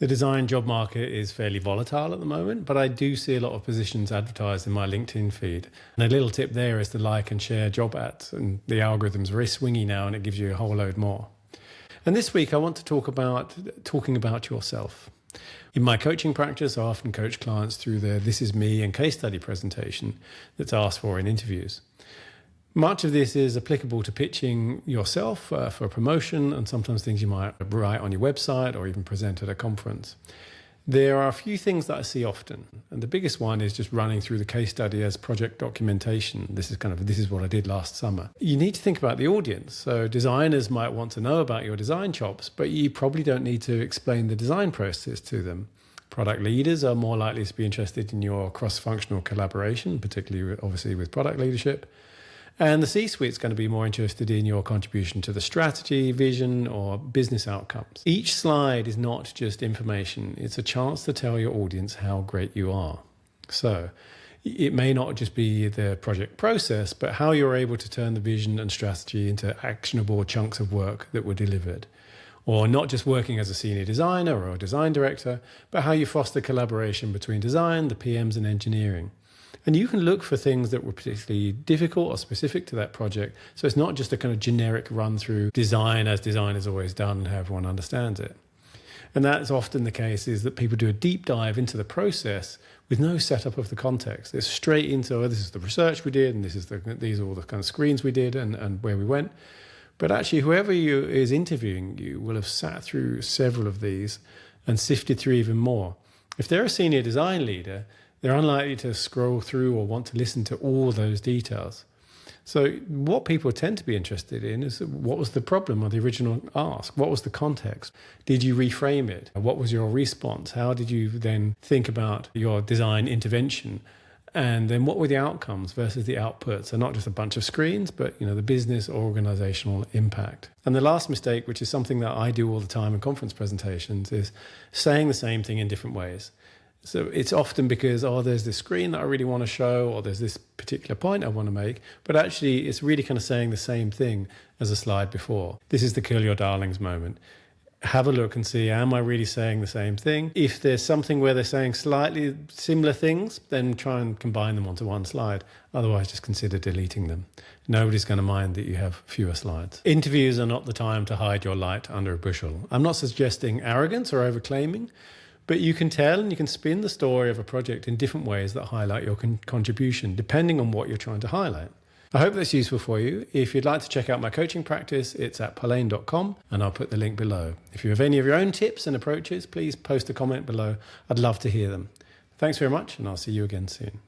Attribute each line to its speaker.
Speaker 1: The design job market is fairly volatile at the moment, but I do see a lot of positions advertised in my LinkedIn feed. And a little tip there is to like and share job ads. And the algorithm's very swingy now, and it gives you a whole load more. And this week, I want to talk about talking about yourself. In my coaching practice, I often coach clients through the This Is Me and case study presentation that's asked for in interviews. Much of this is applicable to pitching yourself for a promotion and sometimes things you might write on your website or even present at a conference. There are a few things that I see often, and the biggest one is just running through the case study as project documentation. This is what I did last summer. You need to think about the audience. So designers might want to know about your design chops, but you probably don't need to explain the design process to them. Product leaders are more likely to be interested in your cross-functional collaboration, particularly obviously with product leadership. And the C-suite is going to be more interested in your contribution to the strategy, vision, or business outcomes. Each slide is not just information. It's a chance to tell your audience how great you are. So it may not just be the project process, but how you're able to turn the vision and strategy into actionable chunks of work that were delivered. Or not just working as a senior designer or a design director, but how you foster collaboration between design, the PMs, and engineering. And you can look for things that were particularly difficult or specific to that project. So it's not just a kind of generic run through design as design is always done and how everyone understands it. And that's often the case, is that people do a deep dive into the process with no setup of the context. It's straight into, oh, this is the research we did, and these are all the kind of screens we did and where we went. But actually, whoever is interviewing you will have sat through several of these and sifted through even more. If they're a senior design leader, they're unlikely to scroll through or want to listen to all those details. So what people tend to be interested in is, what was the problem of the original ask? What was the context? Did you reframe it? What was your response? How did you then think about your design intervention? And then what were the outcomes versus the outputs? So not just a bunch of screens, but the business or organizational impact. And the last mistake, which is something that I do all the time in conference presentations, is saying the same thing in different ways. So it's often because, there's this screen that I really want to show, or there's this particular point I want to make, but actually it's really kind of saying the same thing as a slide before. This is the kill your darlings moment. Have a look and see, am I really saying the same thing? If there's something where they're saying slightly similar things, then try and combine them onto one slide. Otherwise, just consider deleting them. Nobody's going to mind that you have fewer slides. Interviews are not the time to hide your light under a bushel. I'm not suggesting arrogance or overclaiming, but you can tell and you can spin the story of a project in different ways that highlight your contribution, depending on what you're trying to highlight. I hope that's useful for you. If you'd like to check out my coaching practice, it's at Polane.com, and I'll put the link below. If you have any of your own tips and approaches, please post a comment below. I'd love to hear them. Thanks very much, and I'll see you again soon.